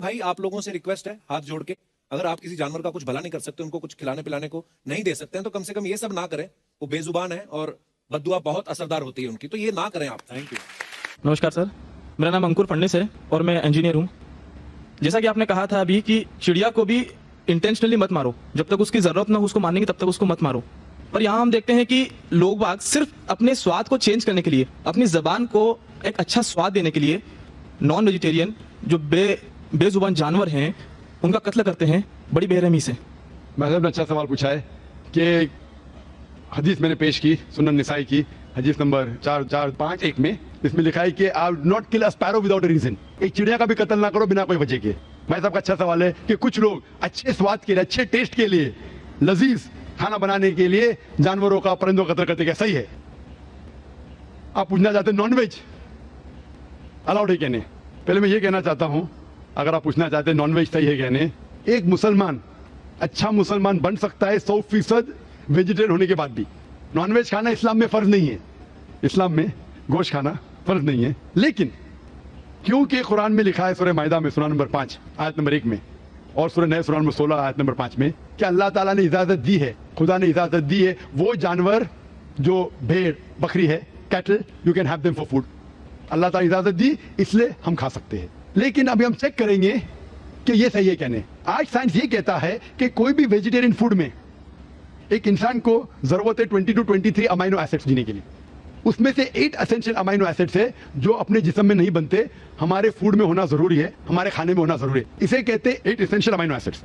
भाई आप लोगों से रिक्वेस्ट है हाथ जोड़ के, अगर आप किसी जानवर का कुछ भला नहीं कर सकते, उनको कुछ खिलाने पिलाने को नहीं दे सकते हैं, तो कम से कम ये सब ना करें। वो बेजुबान है और बद्दुआ बहुत असरदार होती है उनकी, तो ये ना करें आप। Thank you. नमस्कार सर, मेरा नाम अंकुर फडणीस है और मैं इंजीनियर हूँ। जैसा कि आपने कहा था अभी कि चिड़िया को भी इंटेंशनली मत मारो, जब तक उसकी जरूरत ना हो उसको मारने की तब तक उसको मत मारो। पर यहाँ हम देखते हैं कि लोग बाग सिर्फ अपने स्वाद को चेंज करने के लिए, अपनी जबान को एक अच्छा स्वाद देने के लिए नॉन वेजिटेरियन जो बेजुबान जानवर हैं उनका कत्ल करते हैं बड़ी बेरहमी से। मैडम ने अच्छा सवाल पूछा है कि हदीस मैंने पेश की सुनन निसाई की हदीस नंबर 4451 में, इसमें लिखा है कि I would not kill a sparrow without a reason. एक चिड़िया का भी कत्ल ना करो बिना कोई वजह के। भाई साहब का अच्छा सवाल है कि कुछ लोग अच्छे स्वाद के लिए, अच्छे टेस्ट के लिए, लजीज खाना बनाने के लिए जानवरों का, परिंदों का कत्ल करते। क्या सही है? आप पूछना चाहते हैं नॉनवेज अलाउड है कहने? पहले मैं ये कहना चाहता हूं, अगर आप पूछना चाहते हैं नॉनवेज सही है कहने, एक मुसलमान अच्छा मुसलमान बन सकता है 100% वेजिटेरियन होने के बाद भी। नॉनवेज खाना इस्लाम में फर्ज नहीं है, इस्लाम में गोश्त खाना फर्ज नहीं है। लेकिन क्योंकि कुरान में लिखा है सूरह माइदा में सूरह नंबर 5 आयत नंबर 1 में और सूरह नए सूरह नंबर 16 आयत नंबर 5 में कि अल्लाह ताला ने इजाजत दी है, खुदा ने इजाजत दी है, वो जानवर जो भेड़ बकरी है, cattle, you can have them for food. Allah Taala इजाजत दी इसलिए हम खा सकते हैं। लेकिन अभी हम चेक करेंगे कि ये सही है कहने। आज साइंस ये कहता है कि कोई भी वेजिटेरियन फूड में एक इंसान को जरूरत है 20 to 23 अमाइनो एसिड्स जीने के लिए। उसमें से 8 एसेंशियल अमाइनो एसिड्स है जो अपने जिस्म में नहीं बनते, हमारे फूड में होना जरूरी है, हमारे खाने में होना जरूरी है। इसे कहते हैं 8 एसेंशियल अमाइनो एसिड्स।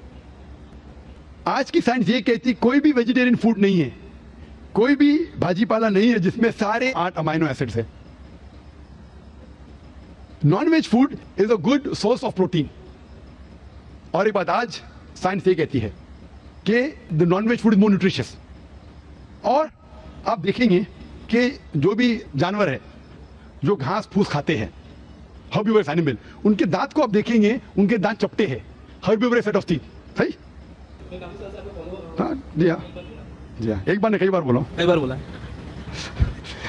आज की साइंस ये कहती कोई भी वेजिटेरियन फूड नहीं है, कोई भी भाजीपाला नहीं है जिसमें सारे 8 अमाइनो एसिड्स है। Non-veg food is a good source of protein. और एक बात आज साइंस ये कहती है कि the non-veg food is more nutritious. और आप देखेंगे कि जो भी जानवर है जो घास फूस खाते हैं, हर्बिवोरस एनिमल, उनके दांत को आप देखेंगे, उनके दांत चपटे हैं, हर्बिवोरस सेट ऑफ टीथ। सही? हाँ जी हाँ जी हाँ, एक बार ने कई बार बोला,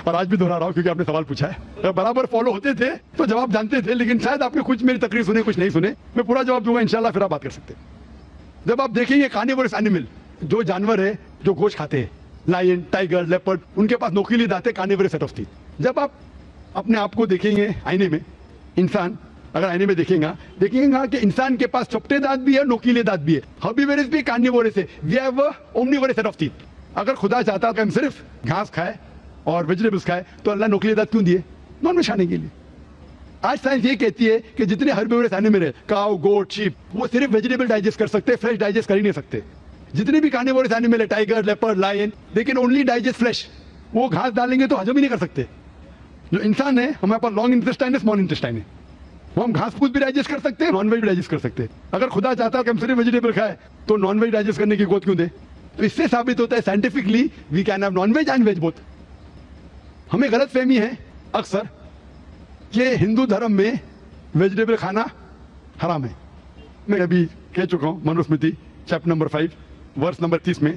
और आज भी दोहरा रहा हूं क्योंकि आपने सवाल पूछा है। बराबर फॉलो होते थे तो जवाब जानते थे, लेकिन शायद आपने कुछ मेरी तकरीर सुने कुछ नहीं सुने। मैं पूरा जवाब दूंगा इंशाल्लाह, फिर आप बात कर सकते हैं। जब आप देखेंगे कार्निवोरस एनिमल, जो जानवर है जो गोश्त खाते हैं, लायन, टाइगर, लेपर्ड, उनके पास नोकीली दांत है, कार्निवोरस सेट ऑफ टीथ। जब आप अपने आप को देखेंगे आईने में, इंसान अगर आईने में देखेगा कि इंसान के पास चपटे दांत भी है, नोकीले दांत भी है। हर्बिवोरस भी कार्निवोरस है, we have a omnivorous set of teeth. अगर खुदा चाहता कि हम सिर्फ घास खाए और वेजिटेबल्स खाए तो अल्लाह नोकीले दांत क्यों दिए? नॉनवेज खाने के लिए। आज साइंस ये कहती है कि जितने हर्बिवोरस एनिमल है, काऊ, गोट, शीप, वो सिर्फ वेजिटेबल डाइजेस्ट कर सकते हैं, फ्रेश डाइजेस्ट कर ही नहीं सकते। जितने भी कार्निवोरस एनिमल है, tiger, leopard, lion, they can only digest flesh. वो घास डालेंगे तो हजम ही नहीं कर सकते। जो इंसान है, हमारे पास लॉन्ग इंटेस्टाइन है, स्मॉल इंटेस्टाइन है, वो हम घास फूस भी डाइजेस्ट कर सकते हैं, नॉनवेज भी डाइजेस्ट कर सकते हैं। अगर खुदा चाहता कि हम सिर्फ वेजिटेबल खाए तो नॉनवेज डाइजेस्ट करने की गोद क्यों दे? तो इससे साबित होता है scientifically we can have non-veg and veg both. हमें गलत फहमी है अक्सर कि हिंदू धर्म में वेजिटेबल खाना हराम है। मैं अभी कह चुका हूं Manusmriti chapter number 5 verse number 30 में,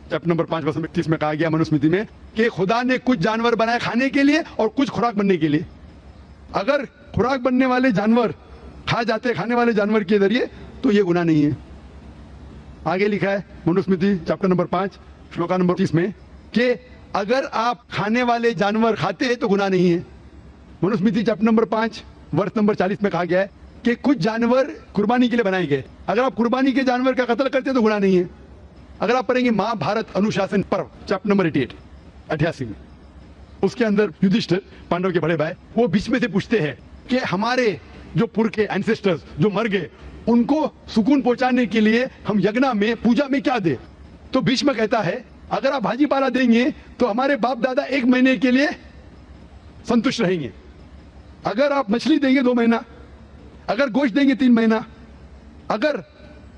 चैप्टर नंबर 5 वर्स नंबर 30 में कहा गया मनुस्मृति में कि खुदा ने कुछ जानवर बनाए खाने के लिए और कुछ खुराक बनने के लिए। अगर खुराक बनने वाले जानवर खा जाते खाने वाले जानवर के जरिए तो ये गुनाह नहीं है। आगे लिखा है Manusmriti chapter number 5 shloka number 30 में कि अगर आप खाने वाले जानवर खाते हैं तो गुनाह नहीं है। मनुस्मृति चैप्टर नंबर 5 वर्ष नंबर 40 में कहा गया है कि कुछ जानवर कुर्बानी के लिए बनाए गए, अगर आप कुर्बानी के जानवर का कत्ल करते हैं तो गुनाह नहीं है। अगर आप पढ़ेंगे महाभारत अनुशासन पर्व चैप्टर नंबर 88 में, उसके अंदर युधिष्ठिर पांडव के बड़े भाई वो बीच में से पूछते हैं कि हमारे जो पुरखे एंसेस्टर्स जो मर गए उनको सुकून पहुंचाने के लिए हम यज्ञ में पूजा में क्या दे? तो भीष्म कहता है अगर आप भाजी पाला देंगे तो हमारे बाप दादा 1 महीने के लिए संतुष्ट रहेंगे। अगर आप मछली देंगे 2 महीना, अगर गोश्त देंगे 3 महीना, अगर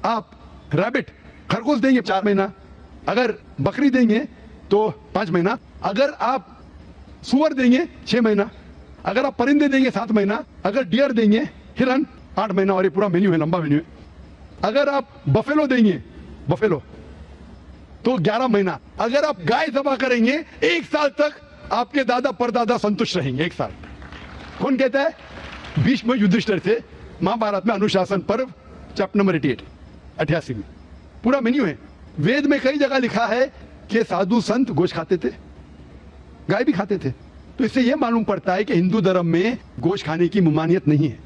आप रैबिट खरगोश देंगे 4 महीना, अगर बकरी देंगे तो 5 महीना, अगर आप सुअर देंगे 6 महीना, अगर आप परिंदे देंगे 7 महीना, अगर डियर देंगे हिरन 8 महीना। और ये पूरा मेन्यू है, लंबा मेन्यू है। अगर आप बफेलो देंगे बफेलो तो 11 महीना। अगर आप गाय ज़बह करेंगे 1 साल तक आपके दादा परदादा संतुष्ट रहेंगे। 1 साल। कौन कहता है? भीष्म युधिष्ठिर थे, महाभारत में अनुशासन पर्व चैप्टर नंबर 88 में पूरा मेन्यू है। वेद में कई जगह लिखा है कि साधु संत गोश्त खाते थे, गाय भी खाते थे। तो इससे यह मालूम पड़ता है कि हिंदू धर्म में गोश्त खाने की ममानियत नहीं है।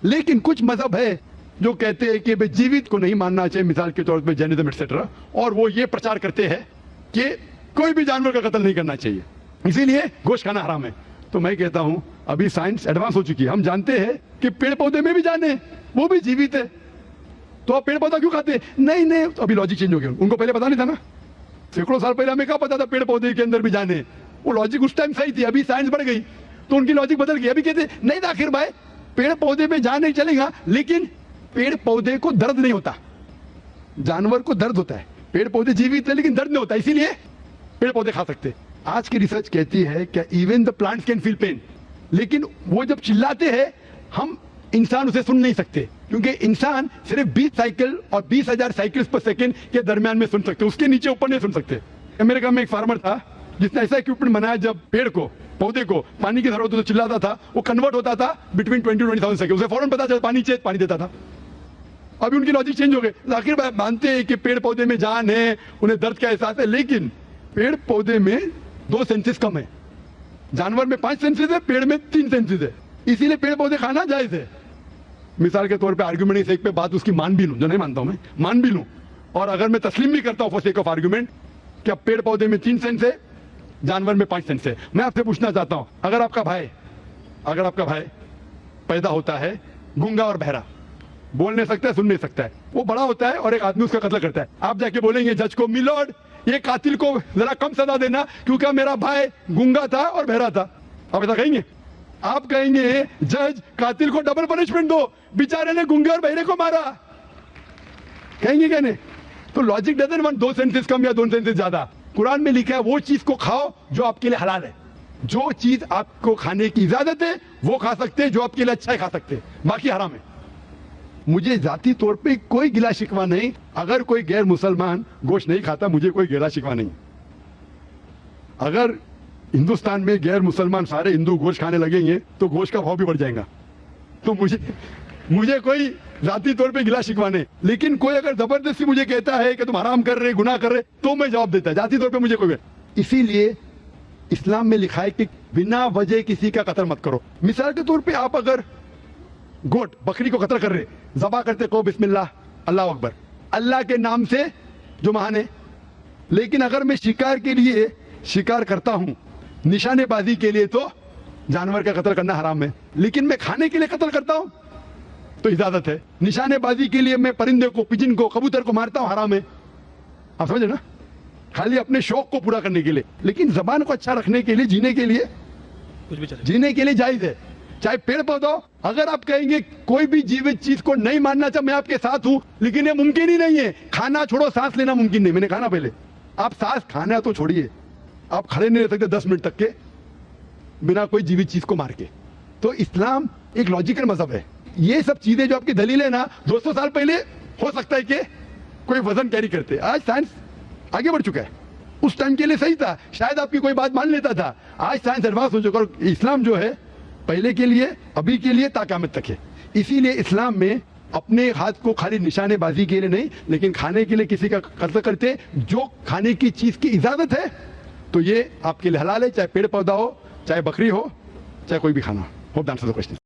लेकिन कुछ मजहब है जो कहते हैं कि भाई जीवित को नहीं मानना चाहिए, मिसाल के तौर पर जैनिज्म एक्सेट्रा, और वो ये प्रचार करते हैं कि कोई भी जानवर का कत्ल नहीं करना चाहिए, इसीलिए गोश्त खाना हराम है। तो मैं कहता हूं अभी साइंस एडवांस हो चुकी है, हम जानते हैं कि पेड़ पौधे में भी जान है, वो भी जीवित है, तो आप पेड़ पौधा क्यों खाते हैं? नहीं नहीं, तो अभी लॉजिक चेंज हो गया, उनको पहले पता नहीं था ना, सैकड़ों साल पहले हमें क्या पता था पेड़ पौधे के अंदर भी जान है। वो लॉजिक उस टाइम सही थी, अभी साइंस बढ़ गई तो उनकी लॉजिक बदल गई। अभी कहते नहीं आखिर भाई पेड़ पौधे में जान नहीं चलेगा, लेकिन पेड़ पौधे को दर्द नहीं होता, जानवर को दर्द होता है, पेड़ पौधे जीवित है लेकिन दर्द नहीं होता, इसीलिए पेड़ पौधे खा सकते। आज की रिसर्च कहती है कि even the plants can feel pain, लेकिन वो जब चिल्लाते हैं हम इंसान उसे सुन नहीं सकते, क्योंकि इंसान सिर्फ 20 साइकिल और 20,000 साइकिल्स पर सेकंड के दरमियान में सुन सकते, उसके नीचे ऊपर नहीं सुन सकते। अमेरिका में एक फार्मर था जिसने ऐसा इक्विपमेंट बनाया, जब पेड़ को पौधे को पानी की जरूरत होती तो चिल्लाता था, वो कन्वर्ट होता था बिटवीन 20,000 सेकंड, उसे फौरन पता चला पानी चाहिए, पानी देता था। अभी उनकी लॉजिक चेंज हो गई, आखिर मानते हैं कि पेड़ पौधे में जान है, उन्हें दर्द का एहसास है, लेकिन पेड़ पौधे में 2 सेंसेस कम है, जानवर में 5 सेंसेस है, पेड़ में 3 सेंसेस है, इसीलिए पेड़ पौधे खाना जायज है। मिसाल के तौर पे आर्गुमेंट इस एक पे बात उसकी मान भी लूं, जो नहीं मानता हूं मैं, मान भी लूं, और अगर मैं तस्लीम भी करता हूं फॉर सेक ऑफ आर्गुमेंट कि पेड़ पौधे में 3 सेंस है, जानवर में 5 सेंस है, मैं आपसे पूछना चाहता हूं, अगर आपका भाई पैदा होता है गूंगा और बहरा, बोल नहीं सकता है, सुन नहीं सकता है, वो बड़ा होता है और एक आदमी उसका कत्ल करता है, आप जाके बोलेंगे जज को, मिलॉर्ड ये कातिल को जरा कम सजा देना क्योंकि मेरा भाई गूंगा था और बहरा था, आप ऐसा कहेंगे? आप कहेंगे जज कातिल को डबल पनिशमेंट दो, बेचारे ने गूंगे और बहरे को मारा, कहेंगे क्या नहीं? तो लॉजिक डजंट वांट 2 सेंसेस कम या 2 सेंसेस ज्यादा। कुरान में लिखा है वो चीज को खाओ जो आपके लिए हलाल है, जो चीज आपको खाने की इजाजत है वो खा सकते हैं, जो आपके लिए अच्छा है खा सकते हैं, बाकी हराम है। मुझे जाती तौर पे कोई गिला शिकवा नहीं, अगर कोई गैर मुसलमान गोश्त नहीं खाता मुझे कोई गिला शिकवा नहीं। अगर हिंदुस्तान में गैर मुसलमान सारे हिंदू गोश्त खाने लगेंगे तो गोश्त का भाव भी बढ़ जाएगा, तो मुझे कोई जाती तौर पे गिला शिकवा नहीं। लेकिन कोई अगर जबरदस्ती मुझे कहता है कि तुम हराम कर रहे, गुनाह कर रहे, तो मैं जवाब देता, जाती तौर पे मुझे कोई। इसीलिए इस्लाम में लिखा है कि बिना वजह किसी का कत्ल मत करो। मिसाल के तौर पे आप अगर गोट बकरी को कत्ल कर रहे, ज़बा करते को बिस्मिल्लाह अल्लाह अकबर, अल्लाह के नाम से जो महान है, लेकिन अगर मैं शिकार के लिए शिकार करता हूं, निशानेबाजी के लिए, तो जानवर का कत्ल करना हराम है। लेकिन मैं खाने के लिए कत्ल करता हूं तो इजाजत है। निशानेबाजी के लिए मैं परिंदे को, पिजन को, कबूतर को मारता हूं, हराम है। आप समझे ना, खाली अपने शौक को पूरा करने के लिए, लेकिन जबान को अच्छा रखने के लिए, जीने के लिए, कुछ भी चले, जीने के लिए जायज है, चाहे पेड़ पौधा। अगर आप कहेंगे कोई भी जीवित चीज को नहीं मानना चाहिए, मैं आपके साथ हूं, लेकिन ये मुमकिन ही नहीं है। खाना छोड़ो, सांस लेना मुमकिन नहीं, मैंने खाना पहले, आप सांस खाना तो छोड़िए, आप खड़े नहीं रह सकते 10 मिनट तक के बिना कोई जीवित चीज को मार के। तो इस्लाम एक लॉजिकल मजहब है। ये सब चीजें जो आपकी दलील है ना, 200 साल पहले हो सकता है कि कोई वजन कैरी करते, आज साइंस आगे बढ़ चुका है, उस टाइम के लिए सही था, शायद आपकी कोई बात मान लेता था, आज साइंस एडवांस हो चुका और इस्लाम जो है पहले के लिए, अभी के लिए, ता क़यामत तक है। इसीलिए इस्लाम में अपने हाथ को खाली निशानेबाजी के लिए नहीं, लेकिन खाने के लिए किसी का कत्ल करते, जो खाने की चीज की इजाजत है तो ये आपके लिए हलाल है, चाहे पेड़ पौधा हो, चाहे बकरी हो, चाहे कोई भी खाना हो। Hope that answers the question.